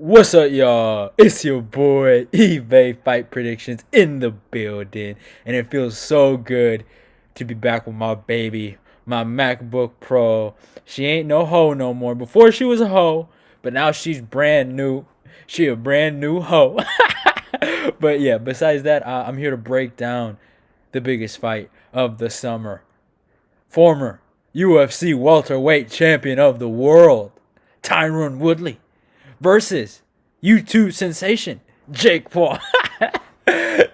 What's up, y'all? It's your boy eBay Fight Predictions in the building, and it feels so good to be back with my baby, my MacBook Pro. She ain't no hoe no more. Before she was a hoe, but now she's brand new. She a brand new hoe. But yeah, besides that, I'm here to break down the biggest fight of the summer. Former UFC welterweight champion of the world, Tyron Woodley versus YouTube sensation Jake Paul.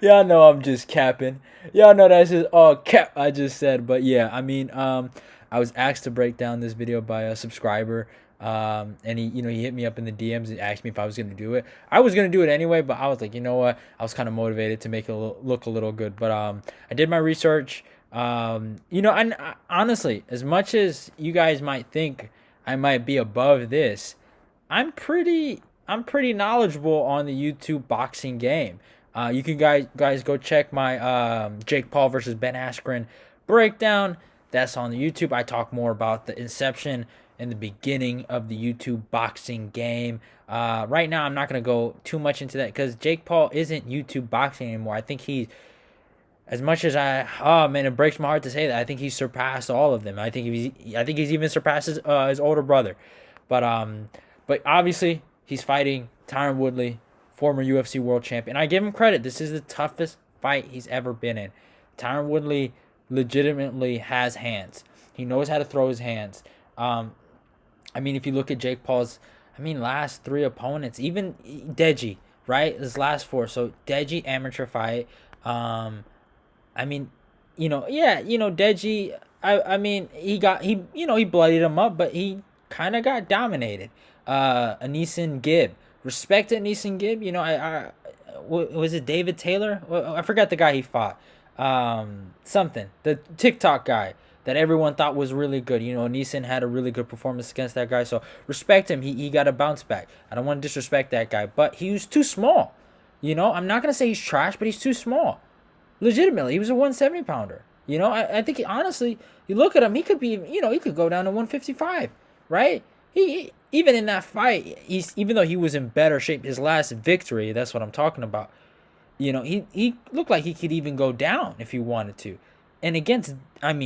Y'all know I'm just capping. Y'all know that's just all cap I just said. But yeah, I was asked to break down this video by a subscriber. And he hit me up in the DMs and asked me if I was gonna do it. I was gonna do it anyway, but I was like, you know what? I was kind of motivated to make it look a little good. But I did my research. I honestly, as much as you guys might think I might be above this, I'm pretty knowledgeable on the YouTube boxing game. You can guys go check my Jake Paul versus Ben Askren breakdown. That's on the YouTube. I talk more about the inception and the beginning of the YouTube boxing game. Right now, I'm not gonna go too much into that because Jake Paul isn't YouTube boxing anymore. I think he's as much as oh man, it breaks my heart to say that. I think he's surpassed all of them. I think he's even surpassed his older brother. But obviously he's fighting Tyron Woodley, former UFC world champion. I give him credit. This is the toughest fight he's ever been in. Tyron Woodley legitimately has hands. He knows how to throw his hands. If you look at Jake Paul's, last three opponents, even Deji, right? His last four. So Deji amateur fight. Deji. He bloodied him up, but he kind of got dominated. Aneeson Gibb, respect to Aneeson Gibb. Was it David Taylor? I forgot the guy he fought. Something the TikTok guy that everyone thought was really good. Aneeson had a really good performance against that guy, so respect him. He got a bounce back. I don't want to disrespect that guy, but he was too small. I'm not gonna say he's trash, but he's too small. Legitimately, he was a 170 pounder. I think honestly, you look at him, he could be, he could go down to 155, right? He even in that fight, even though he was in better shape, his last victory, that's what I'm talking about. He looked like he could even go down if he wanted to. And against,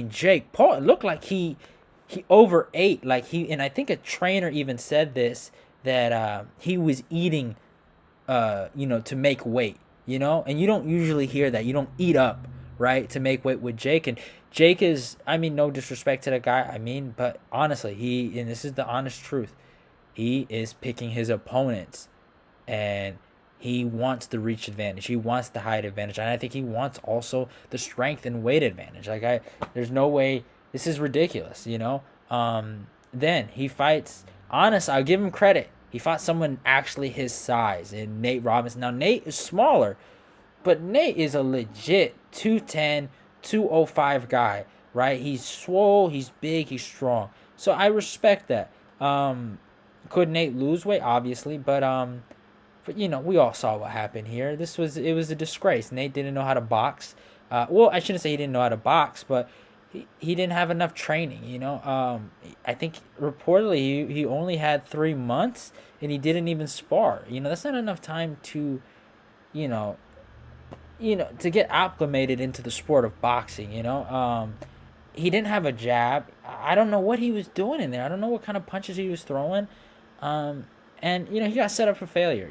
Jake Paul, it looked like he overate, and I think a trainer even said this, that he was eating to make weight, and you don't usually hear that. You don't eat up, right, to make weight with Jake. And Jake is, no disrespect to the guy, but honestly, and this is the honest truth, he is picking his opponents, and he wants the reach advantage. He wants the height advantage, and I think he wants also the strength and weight advantage. There's no way. This is ridiculous, Then he fights. Honest, I'll give him credit. He fought someone actually his size, and Nate Robinson. Now Nate is smaller, but Nate is a legit 210, 205 guy, right? He's swole, he's big, he's strong. So I respect that. Could Nate lose weight? Obviously, but we all saw what happened here. It was a disgrace. Nate didn't know how to box. I shouldn't say he didn't know how to box, but he didn't have enough training. I think reportedly he only had 3 months and he didn't even spar. That's not enough time to, to get acclimated into the sport of boxing. He didn't have a jab. I don't know what he was doing in there. I don't know what kind of punches he was throwing. And he got set up for failure.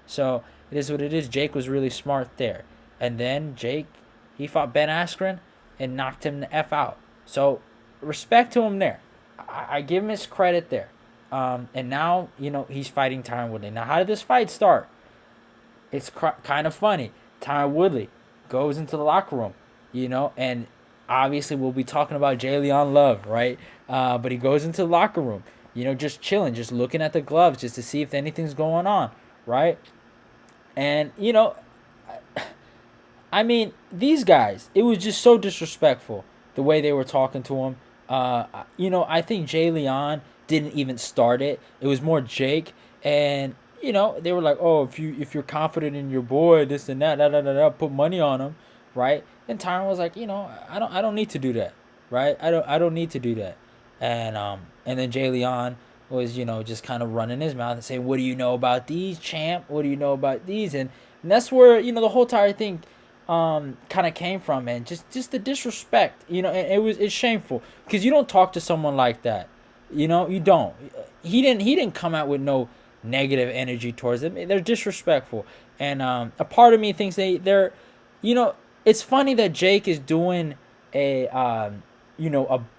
So it is what it is. Jake was really smart there, and then Jake, he fought Ben Askren and knocked him the f out. So respect to him there. I give him his credit there. And now he's fighting Tyron Woodley. Now, how did this fight start? It's kind of funny. Tyron Woodley goes into the locker room, and obviously we'll be talking about Jalen Love, right? But he goes into the locker room, just chilling, just looking at the gloves just to see if anything's going on, right? And, these guys, it was just so disrespectful the way they were talking to him. I think Jay Leon didn't even start it. It was more Jake, and they were like, "Oh, if you're confident in your boy, this and that, put money on him, right?" And Tyron was like, I don't need to do that, right? I don't need to do that, and then Jay Leon was, just kind of running his mouth and saying, "What do you know about these, champ? What do you know about these?" And that's where, the whole entire thing kind of came from, man. Just the disrespect, and it's shameful because you don't talk to someone like that. You don't. He didn't come out with no negative energy towards them. They're disrespectful, and a part of me thinks they're, you know, it's funny that Jake is doing a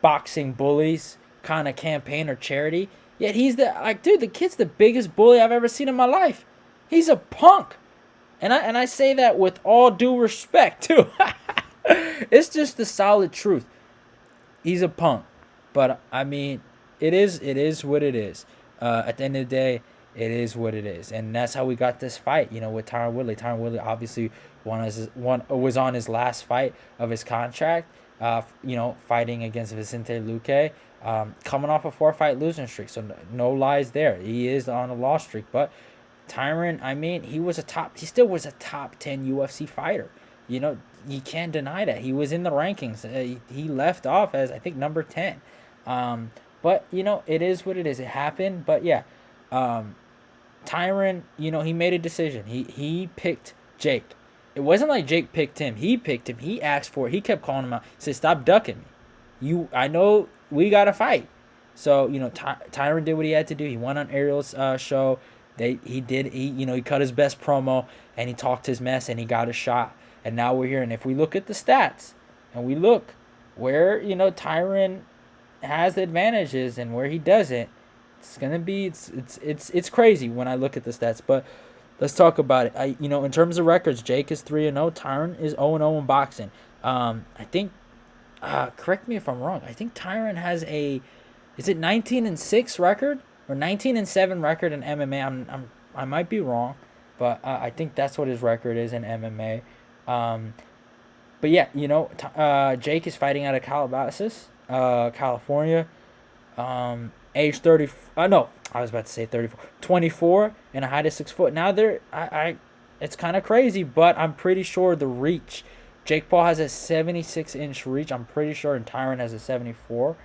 boxing bullies kind of campaign or charity. Yet he's dude, the kid's the biggest bully I've ever seen in my life. He's a punk. And I say that with all due respect too. It's just the solid truth. He's a punk. But I mean, it is what it is. At the end of the day, it is what it is, and that's how we got this fight. With Tyron Woodley. Tyron Woodley obviously was on his last fight of his contract. Fighting against Vicente Luque. Coming off a 4-fight losing streak, so no lies there. He is on a loss streak, but Tyron, I mean, he still was a top 10 UFC fighter. You can't deny that. He was in the rankings. He left off as, I think, number 10. But, it is what it is. It happened. But, yeah, Tyron, he made a decision. He picked Jake. It wasn't like Jake picked him. He picked him. He asked for it. He kept calling him out. He said, "Stop ducking me. I know we got to fight." So, Tyron did what he had to do. He went on Ariel's show. He cut his best promo, and he talked his mess, and he got a shot. And now we're here. And if we look at the stats, and we look where, Tyron has the advantages and where he doesn't, it's crazy when I look at the stats. But let's talk about it. In terms of records, Jake is 3-0. Tyron is 0-0 in boxing. I think, correct me if I'm wrong. I think Tyron has is it 19-6 record or 19-7 record in MMA? I might be wrong, but I think that's what his record is in MMA. But yeah, Jake is fighting out of Calabasas, California. Age 30. No, I was about to say 34. 24 and a height of 6 foot. Now it's kind of crazy, but I'm pretty sure the reach. Jake Paul has a 76-inch reach. I'm pretty sure, and Tyron has a 74,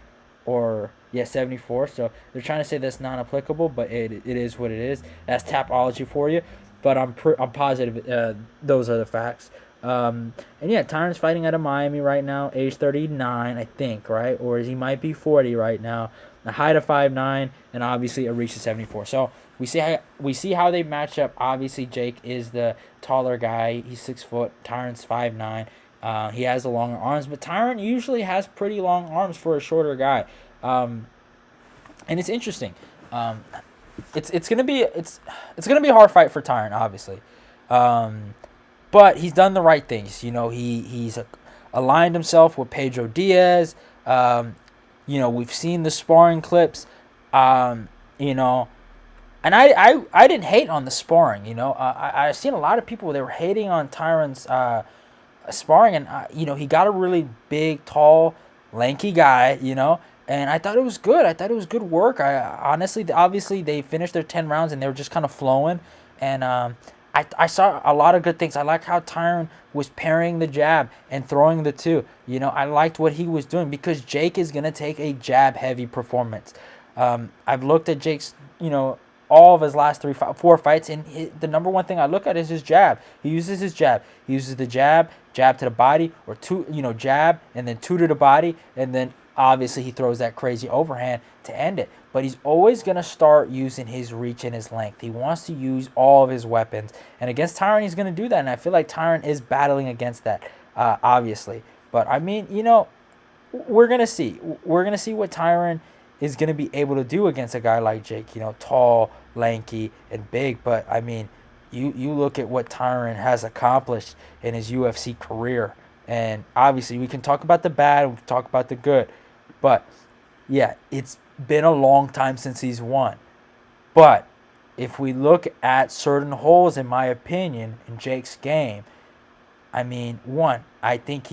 or 74. So they're trying to say that's non-applicable, but it is what it is. That's Tapology for you. But I'm positive those are the facts. And yeah, Tyron's fighting out of Miami right now, age 39, I think, right? Or he might be 40 right now. A height of 5'9", and obviously a reach of 74. So we see how they match up. Obviously, Jake is the taller guy. He's 6 foot. Tyron's 5'9". He has the longer arms, but Tyron usually has pretty long arms for a shorter guy. And it's interesting. It's gonna be a hard fight for Tyron, obviously. But he's done the right things. He's aligned himself with Pedro Diaz. We've seen the sparring clips. And I didn't hate on the sparring. I've seen a lot of people, they were hating on Tyron's sparring, and he got a really big, tall, lanky guy. And I thought it was good. I thought it was good work. Obviously, they finished their 10 rounds and they were just kind of flowing. And I saw a lot of good things. I like how Tyron was parrying the jab and throwing the two. I liked what he was doing because Jake is going to take a jab-heavy performance. I've looked at Jake's, all of his last 4 fights, and the number one thing I look at is his jab. He uses his jab. He uses the jab to the body, or two, jab, and then two to the body, and then obviously he throws that crazy overhand to end it. But he's always going to start using his reach and his length. He wants to use all of his weapons. And against Tyron, he's going to do that. And I feel like Tyron is battling against that, obviously. But, I mean, we're going to see. We're going to see what Tyron is going to be able to do against a guy like Jake. Tall, lanky, and big. But, I mean, you look at what Tyron has accomplished in his UFC career. And, obviously, we can talk about the bad. We can talk about the good. But, yeah, it's been a long time since he's won. But if we look at certain holes, in my opinion, in Jake's game, I mean, I think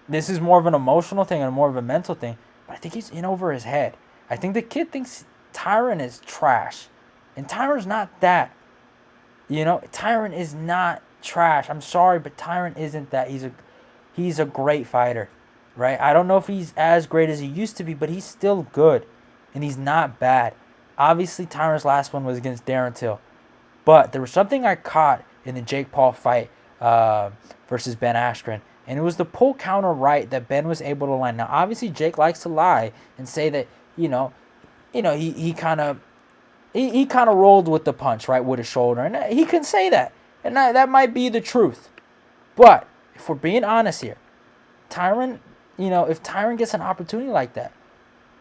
this is more of an emotional thing and more of a mental thing, but I think he's in over his head. I think the kid thinks Tyron is trash, and Tyron's not that. Tyron is not trash. I'm sorry, but Tyron isn't that. He's a great fighter. Right? I don't know if he's as great as he used to be, but he's still good. and he's not bad. Obviously, Tyron's last one was against Darren Till. But there was something I caught in the Jake Paul fight versus Ben Askren, and it was the pull counter right that Ben was able to land. Now, obviously, Jake likes to lie and say that he kind of he kind of rolled with the punch right with his shoulder, and he can say that, and that might be the truth. But if we're being honest here, Tyron, if Tyron gets an opportunity like that,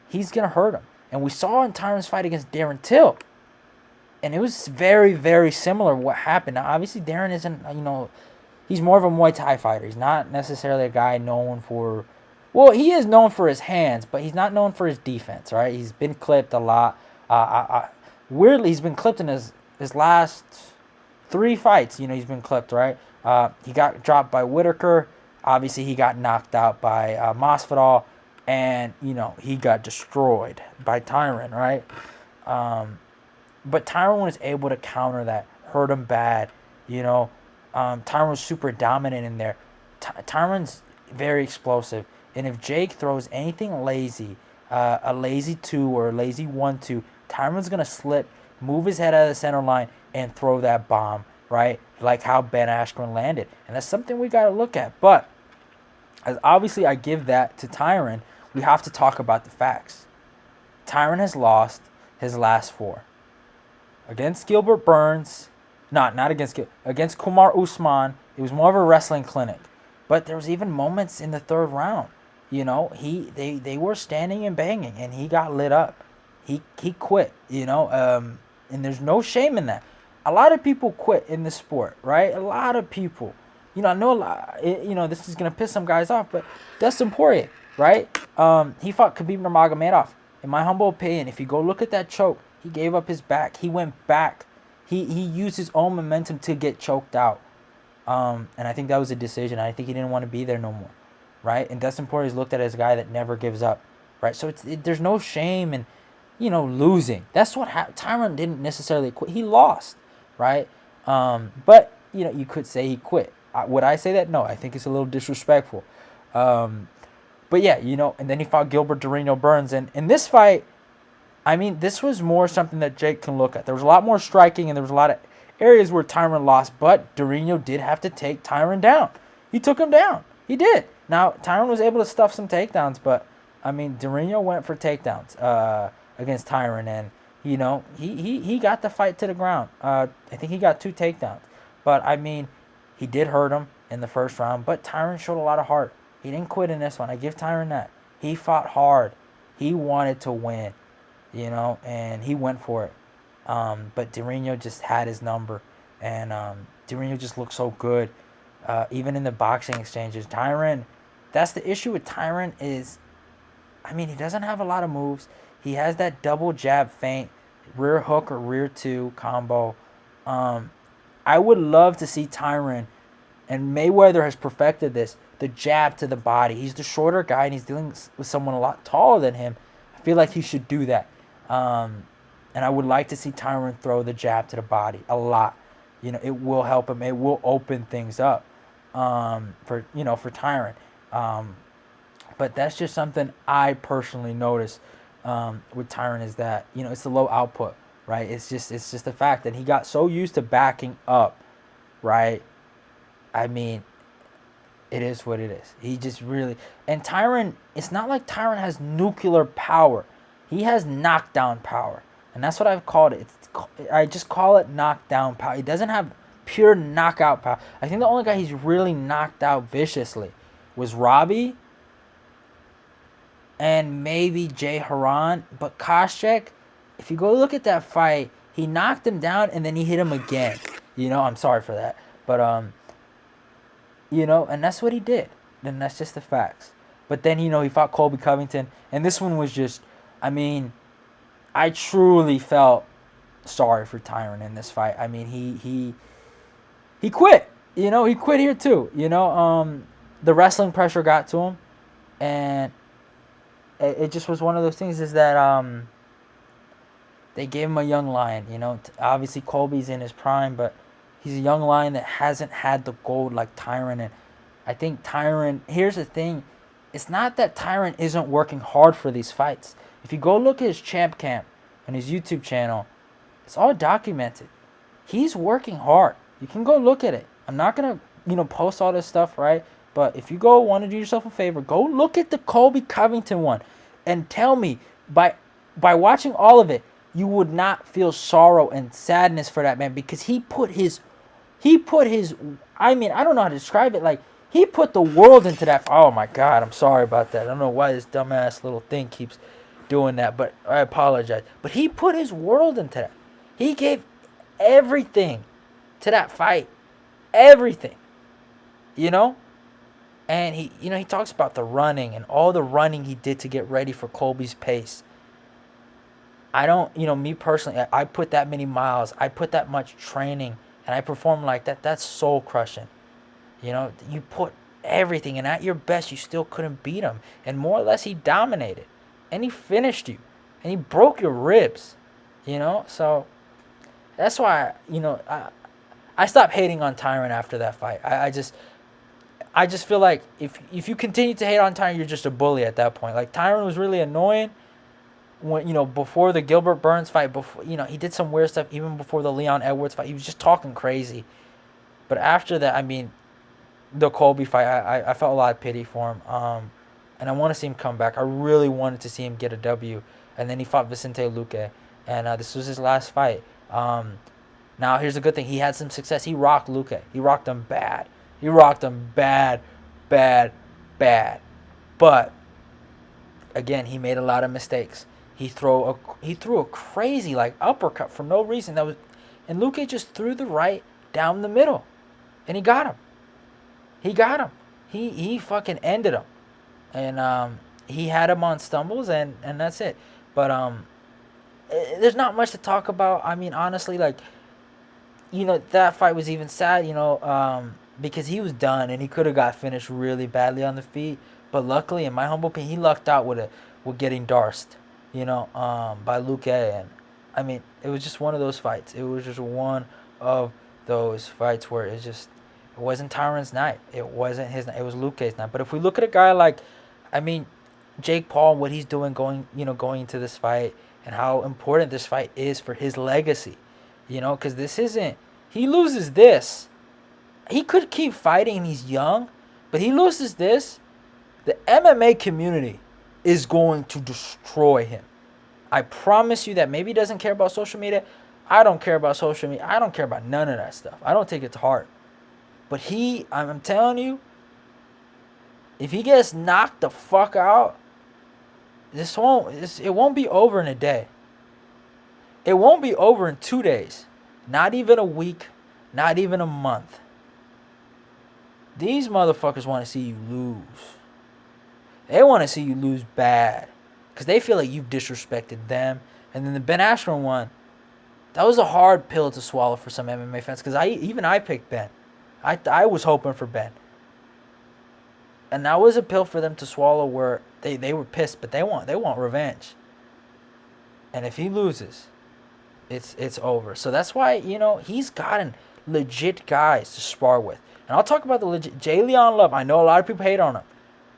he's gonna hurt him. And we saw in Tyron's fight against Darren Till. And it was very, very similar what happened. Now, obviously, Darren isn't, he's more of a Muay Thai fighter. He's not necessarily a guy known for, well, he is known for his hands, but he's not known for his defense, right? He's been clipped a lot. Weirdly, he's been clipped in his last 3 fights. He's been clipped, right? He got dropped by Whitaker. Obviously, he got knocked out by Masvidal. And, he got destroyed by Tyron, right? But Tyron was able to counter that, hurt him bad. Tyron was super dominant in there. Tyron's very explosive. And if Jake throws anything lazy, a lazy 2 or a lazy 1-2, Tyron's going to slip, move his head out of the center line, and throw that bomb, right? Like how Ben Askren landed. And that's something we got to look at. But as obviously I give that to Tyron, we have to talk about the facts. Tyron has lost his last 4. Against Gilbert Burns, not against Kumar Usman, it was more of a wrestling clinic. But there was even moments in the 3rd round. They were standing and banging, and he got lit up. He quit, and there's no shame in that. A lot of people quit in this sport, right? A lot of people. I know a lot, this is going to piss some guys off, but Dustin Poirier, right? He fought Khabib Nurmagomedov. In my humble opinion, if you go look at that choke, he gave up his back. He went back. He used his own momentum to get choked out. And I think that was a decision. I think he didn't want to be there no more, right? And Dustin Poirier is looked at as a guy that never gives up, right? So there's no shame in, losing. That's what happened. Tyron didn't necessarily quit. He lost, right? But, you could say he quit. Would I say that? No, I think it's a little disrespectful. But yeah, and then he fought Gilbert Durinho Burns. And in this fight, this was more something that Jake can look at. There was a lot more striking, and there was a lot of areas where Tyron lost, but Durinho did have to take Tyron down. He took him down. He did. Now, Tyron was able to stuff some takedowns, but, Durinho went for takedowns against Tyron, and, he got the fight to the ground. I think he got 2 takedowns. But, he did hurt him in the 1st round, but Tyron showed a lot of heart. He didn't quit in this one. I give Tyron that. He fought hard. He wanted to win. And he went for it. But Durinho just had his number. And Durinho just looked so good. Even in the boxing exchanges. Tyron, that's the issue with Tyron is, he doesn't have a lot of moves. He has that double jab feint, rear hook or rear 2 combo. I would love to see Tyron, and Mayweather has perfected this, the jab to the body. He's the shorter guy, and he's dealing with someone a lot taller than him. I feel like he should do that. And I would like to see Tyron throw the jab to the body a lot. It will help him. It will open things up for Tyron. But that's just something I personally noticed with Tyron is that, it's the low output, right? It's just the fact that he got so used to backing up, right? It is what it is. He just really... And Tyron, it's not like Tyron has nuclear power. He has knockdown power. And that's what I've called it. I just call it knockdown power. He doesn't have pure knockout power. I think the only guy he's really knocked out viciously was Robbie and maybe Jay Haran. But Koscheck, if you go look at that fight, he knocked him down and then he hit him again. I'm sorry for that. But, and that's what he did. And that's just the facts. But then, he fought Colby Covington. And this one was just, I truly felt sorry for Tyron in this fight. He quit. He quit here too. The wrestling pressure got to him. And it just was one of those things is that they gave him a young lion. Obviously Colby's in his prime, but he's a young lion that hasn't had the gold like Tyron. And I think Tyron, here's the thing, it's not that Tyron isn't working hard for these fights. If you go look at his champ camp on his YouTube channel, it's all documented. He's working hard. You can go look at it. I'm not gonna, post all this stuff, right? But if you go want to do yourself a favor, go look at the Colby Covington one, and tell me by watching all of it, you would not feel sorrow and sadness for that man because he put his I mean, I don't know how to describe it. Like, he put the world into that. Oh my God, I'm sorry about that. I don't know why this dumbass little thing keeps doing that, but I apologize. But he put his world into that. He gave everything to that fight. Everything. You know? And he talks about the running and all the running he did to get ready for Colby's pace. I don't, me personally, I put that many miles, I put that much training, and I perform like that. That's soul crushing. You put everything, and at your best, you still couldn't beat him. And more or less, he dominated. And he finished you. And he broke your ribs. So that's why, I stopped hating on Tyron after that fight. I just feel like if you continue to hate on Tyron, you're just a bully at that point. Like, Tyron was really annoying when, before the Gilbert Burns fight. Before, he did some weird stuff even before the Leon Edwards fight. He was just talking crazy. But after that, I mean, the Colby fight, I felt a lot of pity for him. And I want to see him come back. I really wanted to see him get a W. And then he fought Vicente Luque. And this was his last fight. Now, here's a good thing. He had some success. He rocked Luque. He rocked him bad. He rocked him bad, bad, bad. But, again, he made a lot of mistakes. He threw a crazy, like, uppercut for no reason. And Luque just threw the right down the middle. And he got him. He fucking ended him. And he had him on stumbles, and that's it. But there's not much to talk about. I mean, honestly, like, that fight was even sad, because he was done and he could have got finished really badly on the feet. But luckily, in my humble opinion, he lucked out with getting darsed, by Luque. And I mean, it was just one of those fights. It was just one of those fights where it wasn't Tyron's night. It wasn't his night. It was Luque's night. But if we look at a guy like, I mean, Jake Paul, what he's doing going into this fight, and how important this fight is for his legacy, because he loses this. He could keep fighting and he's young, but he loses this, the MMA community is going to destroy him. I promise you that. Maybe he doesn't care about social media. I don't care about social media. I don't care about none of that stuff. I don't take it to heart. But I'm telling you, if he gets knocked the fuck out, it won't be over in a day. It won't be over in 2 days. Not even a week. Not even a month. These motherfuckers want to see you lose. They want to see you lose bad. Because they feel like you've disrespected them. And then the Ben Askren one, that was a hard pill to swallow for some MMA fans. Because I picked Ben. I was hoping for Ben. And that was a pill for them to swallow where they were pissed. But they want revenge. And if he loses, it's over. So that's why, he's gotten legit guys to spar with. And I'll talk about the legit Jay Leon Love. I know a lot of people hate on him.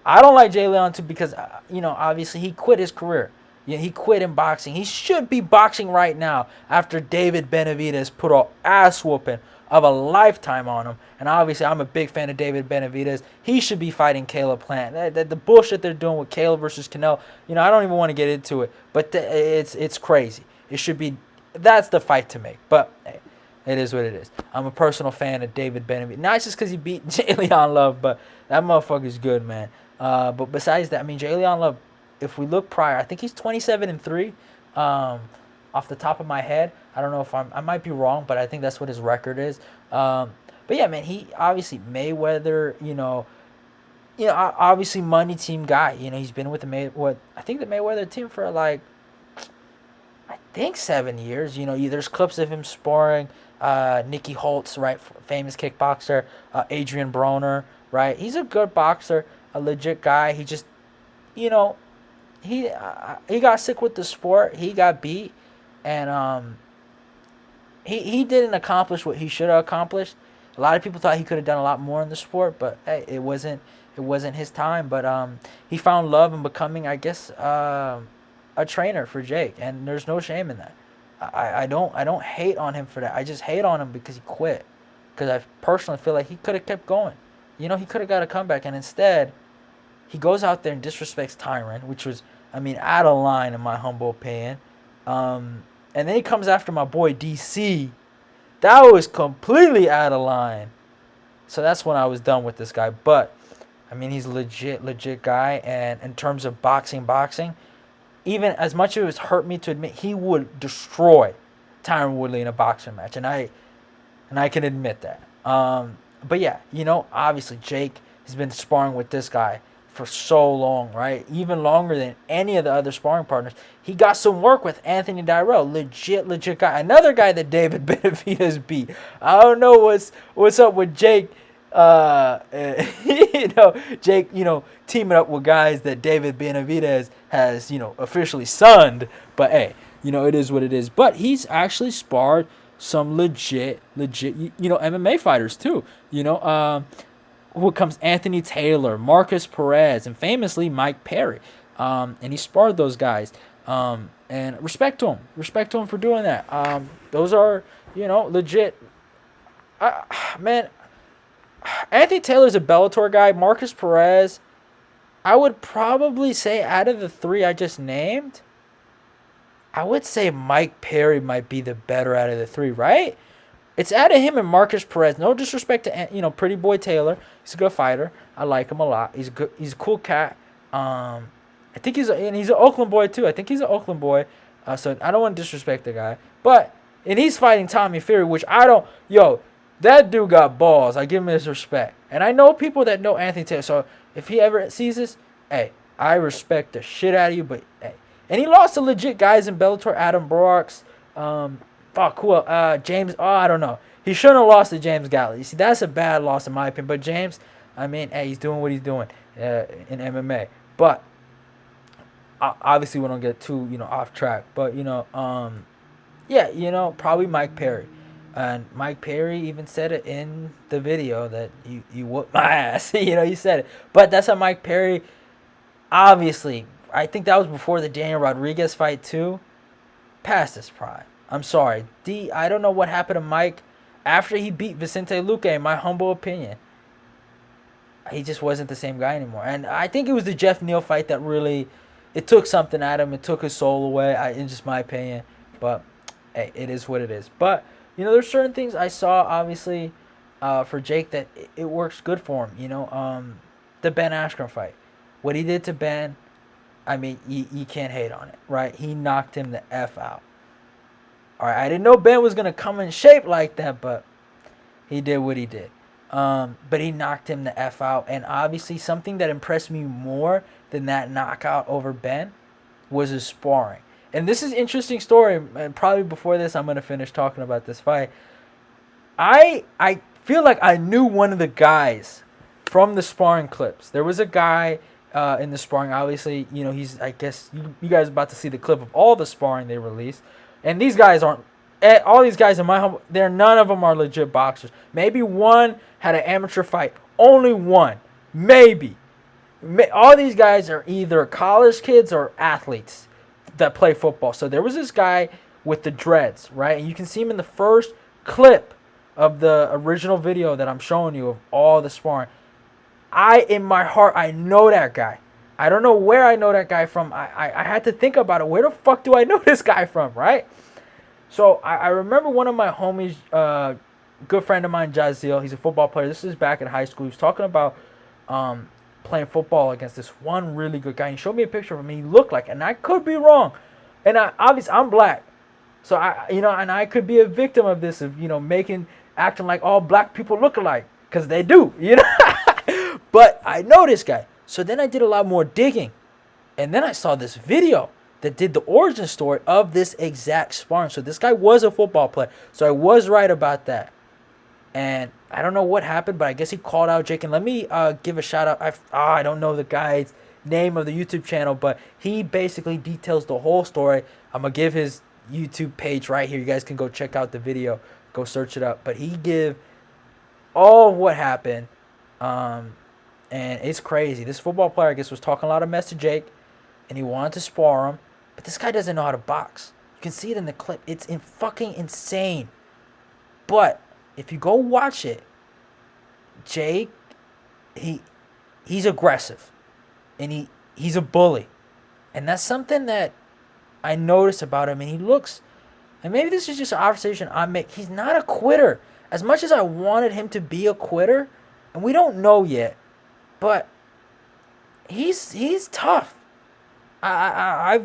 I don't like Jay Leon too because, obviously he quit his career. He quit in boxing. He should be boxing right now after David Benavidez put an ass whooping of a lifetime on him. And obviously I'm a big fan of David Benavidez. He should be fighting Caleb Plant. The bullshit they're doing with Caleb versus Canelo, I don't even want to get into it. But it's crazy. It should be, that's the fight to make. But hey, it is what it is. I'm a personal fan of David Benavidez. Not just because he beat Jay Leon Love, but that motherfucker's good, man. But besides that, I mean, Jay Leon Love, if we look prior, I think he's 27-3 off the top of my head. I don't know if I might be wrong, but I think that's what his record is. But yeah, man, he obviously Mayweather, obviously money team guy. He's been with the Mayweather team for like, I think 7 years. There's clips of him sparring Nicky Holtz, right, famous kickboxer, Adrian Broner, right. He's a good boxer, a legit guy. He just, he got sick with the sport. He got beat, and he didn't accomplish what he should have accomplished. A lot of people thought he could have done a lot more in the sport, but hey, it wasn't his time. But he found love in becoming, I guess, a trainer for Jake, and there's no shame in that. I don't hate on him for that. I just hate on him because he quit. Because I personally feel like he could have kept going. He could have got a comeback, and instead, he goes out there and disrespects Tyron, which was, I mean, out of line in my humble opinion. And then he comes after my boy DC. That was completely out of line. So that's when I was done with this guy. But I mean, he's a legit guy. And in terms of boxing, even as much as it hurt me to admit, he would destroy Tyron Woodley in a boxing match, and I can admit that. But yeah, obviously Jake has been sparring with this guy for so long, right? Even longer than any of the other sparring partners. He got some work with Anthony Direll, legit guy. Another guy that David Benavidez beat. I don't know what's up with Jake. Jake, teaming up with guys that David Benavidez has, officially sunned. But hey, it is what it is. But he's actually sparred some legit, MMA fighters too. Who comes Anthony Taylor, Marcus Perez, and famously Mike Perry. And he sparred those guys. And respect to him for doing that. Those are, legit. Man, Anthony Taylor's a Bellator guy. Marcus Perez, I would probably say out of the three I just named, I would say Mike Perry might be the better out of the three, right? It's out of him and Marcus Perez. No disrespect to Pretty Boy Taylor. He's a good fighter. I like him a lot. He's good. He's a cool cat. I think he's an Oakland boy too. I think he's an Oakland boy. So I don't want to disrespect the guy. And he's fighting Tommy Fury, which I don't. That dude got balls. I give him his respect. And I know people that know Anthony Taylor. So if he ever sees this, hey, I respect the shit out of you. But hey, and he lost to legit guys in Bellator. Adam Brox. Cool. James. I don't know. He shouldn't have lost to James Gallagher. You see, that's a bad loss in my opinion. But James, I mean, hey, he's doing what he's doing in MMA. But obviously, we don't get too off track. But probably Mike Perry. And Mike Perry even said it in the video that you whooped my ass. He said it. But that's how Mike Perry, obviously, I think that was before the Daniel Rodriguez fight too, past his prime. I'm sorry. I don't know what happened to Mike after he beat Vicente Luque, in my humble opinion. He just wasn't the same guy anymore. And I think it was the Jeff Neal fight that really, it took something out of him. It took his soul away, in just my opinion. But, hey, it is what it is. But, there's certain things I saw, obviously, for Jake that it works good for him. The Ben Askren fight. What he did to Ben, I mean, you can't hate on it, right? He knocked him the F out. All right, I didn't know Ben was going to come in shape like that, but he did what he did. But he knocked him the F out. And obviously something that impressed me more than that knockout over Ben was his sparring. And this is an interesting story. And probably before this, I'm going to finish talking about this fight. I feel like I knew one of the guys from the sparring clips. There was a guy in the sparring. Obviously, he's, I guess, you guys are about to see the clip of all the sparring they released. And these guys aren't, all these guys in my home, none of them are legit boxers. Maybe one had an amateur fight. Only one. Maybe. All these guys are either college kids or athletes that play football. So there was this guy with the dreads, right? And you can see him in the first clip of the original video that I'm showing you of all the sparring. In my heart, I know that guy. I don't know where I know that guy from. I had to think about it. Where the fuck do I know this guy from, right? So I remember one of my homies, good friend of mine, Jaziel. He's a football player. This is back in high school. He was talking about playing football against this one really good guy. He showed me a picture of him. He looked like, and I could be wrong. And obviously I'm black, so and I could be a victim of this, of acting like all black people look alike, because they do, But I know this guy. So then I did a lot more digging. And then I saw this video that did the origin story of this exact sparring. So this guy was a football player. So I was right about that. And I don't know what happened, but I guess he called out Jake. And let me give a shout out. I don't know the guy's name of the YouTube channel, but he basically details the whole story. I'm going to give his YouTube page right here. You guys can go check out the video. Go search it up. But he give all of what happened. Um, and it's crazy. This football player, I guess, was talking a lot of mess to Jake, and he wanted to spar him, but this guy doesn't know how to box. You can see it in the clip. It's fucking insane. But if you go watch it, Jake, he he's aggressive, and he's a bully, and that's something that I noticed about him. And he looks, and maybe this is just an observation I make. He's not a quitter. As much as I wanted him to be a quitter, and we don't know yet, but he's tough. I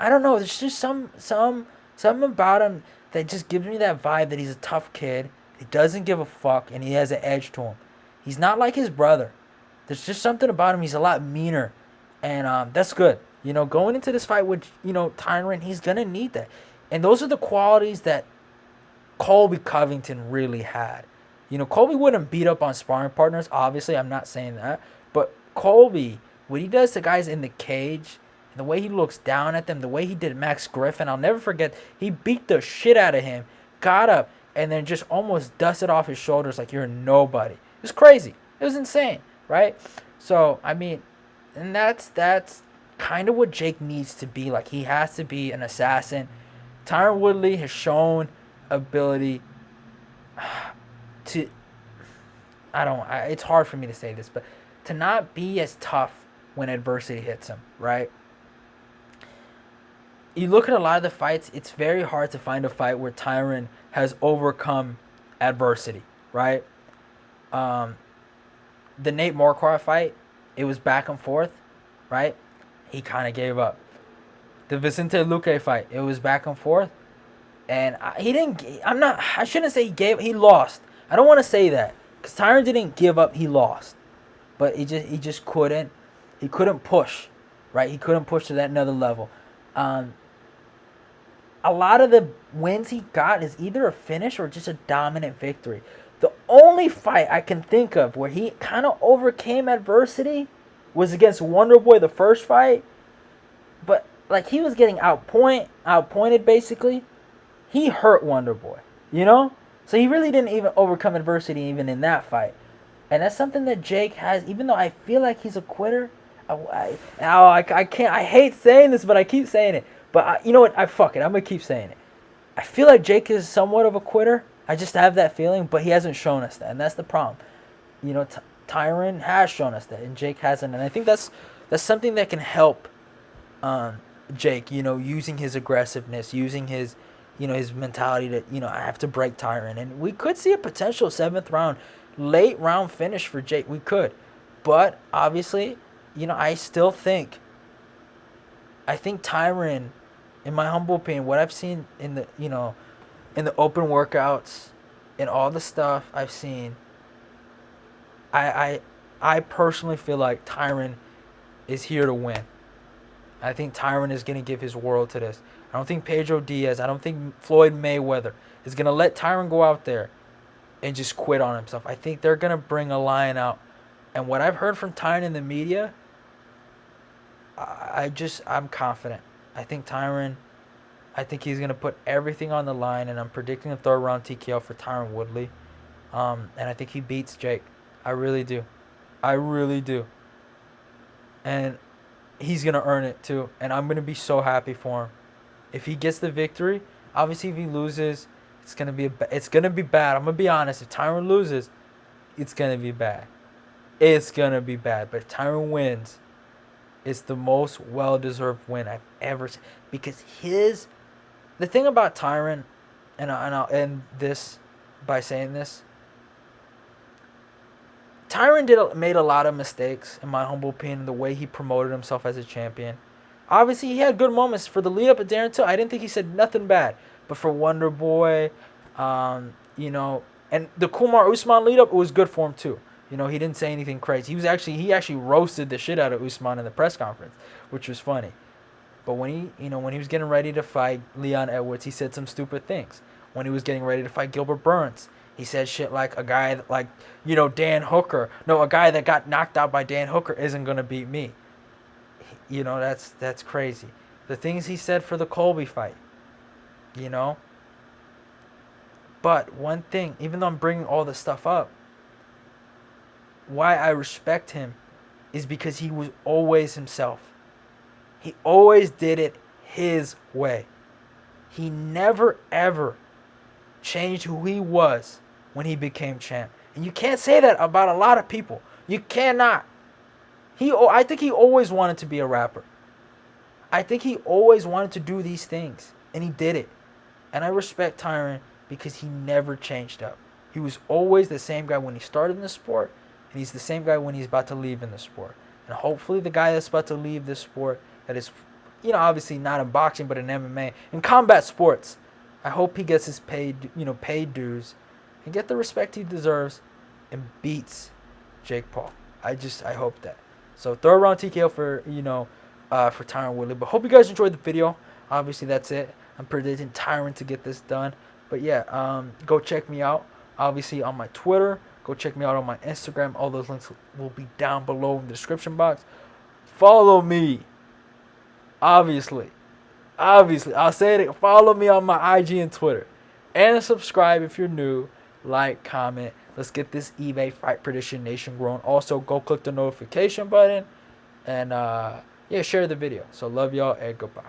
don't know. There's just something about him that just gives me that vibe that he's a tough kid. He doesn't give a fuck, and he has an edge to him. He's not like his brother. There's just something about him. He's a lot meaner, and that's good. Going into this fight with Tyron, he's gonna need that, and those are the qualities that Colby Covington really had. Colby wouldn't beat up on sparring partners. Obviously, I'm not saying that, but Colby, what he does to guys in the cage, and the way he looks down at them, the way he did Max Griffin, I'll never forget. He beat the shit out of him, got up, and then just almost dusted off his shoulders like you're nobody. It was crazy. It was insane, right? So, I mean, and that's kind of what Jake needs to be like. He has to be an assassin. Tyron Woodley has shown ability to, it's hard for me to say this, but to not be as tough when adversity hits him, right? You look at a lot of the fights, it's very hard to find a fight where Tyron has overcome adversity, right? The Nate Marquardt fight, it was back and forth, right? He kind of gave up. The Vicente Luque fight, it was back and forth, and he didn't. I shouldn't say he gave. He lost. I don't want to say that because Tyron didn't give up. He lost, but he just couldn't. He couldn't push, right? He couldn't push to that another level. A lot of the wins he got is either a finish or just a dominant victory. The only fight I can think of where he kind of overcame adversity was against Wonderboy, the first fight. But like he was getting outpointed basically. He hurt Wonderboy, So he really didn't even overcome adversity even in that fight. And that's something that Jake has, even though I feel like he's a quitter. I can't. I hate saying this, but I keep saying it. But you know what? Fuck it. I'm gonna keep saying it. I feel like Jake is somewhat of a quitter. I just have that feeling, but he hasn't shown us that, and that's the problem. Tyron has shown us that, and Jake hasn't, and I think that's something that can help Jake. Using his aggressiveness, using his his mentality to I have to break Tyron, and we could see a potential 7th round, late round finish for Jake. We could, but obviously, I still think. I think Tyron, in my humble opinion, what I've seen in the in the open workouts, in all the stuff I've seen, I personally feel like Tyron is here to win. I think Tyron is gonna give his world to this. I don't think Pedro Diaz, I don't think Floyd Mayweather is gonna let Tyron go out there and just quit on himself. I think they're gonna bring a lion out. And what I've heard from Tyron in the media, I'm confident. I think he's going to put everything on the line, and I'm predicting a 3rd round TKO for Tyron Woodley. And I think he beats Jake. I really do. I really do. And he's going to earn it too, and I'm going to be so happy for him. If he gets the victory, obviously if he loses, it's going to be bad. I'm going to be honest. If Tyron loses, it's going to be bad. It's going to be bad. But if Tyron wins, it's the most well-deserved win I've ever seen. Because the thing about Tyron, and I'll end this by saying this. Tyron made a lot of mistakes, in my humble opinion, the way he promoted himself as a champion. Obviously, he had good moments for the lead-up at Darren Till. I didn't think he said nothing bad. But for Wonder Boy, and the Kumar Usman lead-up, it was good for him too. He didn't say anything crazy. He actually roasted the shit out of Usman in the press conference, which was funny. But when he was getting ready to fight Leon Edwards, he said some stupid things. When he was getting ready to fight Gilbert Burns, he said shit like a guy like, Dan Hooker. No, a guy that got knocked out by Dan Hooker isn't going to beat me. That's crazy. The things he said for the Colby fight, But one thing, even though I'm bringing all this stuff up, why I respect him is because he was always himself. He always did it his way. He never ever changed who he was when he became champ. And you can't say that about a lot of people. You cannot. I think he always wanted to be a rapper. I think he always wanted to do these things, and he did it. And I respect Tyron because he never changed up. He was always the same guy when he started in the sport, and he's the same guy when he's about to leave in the sport. And hopefully the guy that's about to leave this sport, that is, obviously not in boxing, but in MMA, in combat sports, I hope he gets his paid dues and get the respect he deserves and beats Jake Paul. I hope that. So third round TKO for Tyron Woodley. But hope you guys enjoyed the video. Obviously that's it. I'm predicting Tyron to get this done. But yeah, go check me out. Obviously on my Twitter. Go check me out on my Instagram. All those links will be down below in the description box. Follow me. Obviously. I'll say it. Follow me on my IG and Twitter. And subscribe if you're new. Like, comment. Let's get this eBay Fight Prediction Nation growing. Also, go click the notification button. And, yeah, share the video. So, love y'all and goodbye.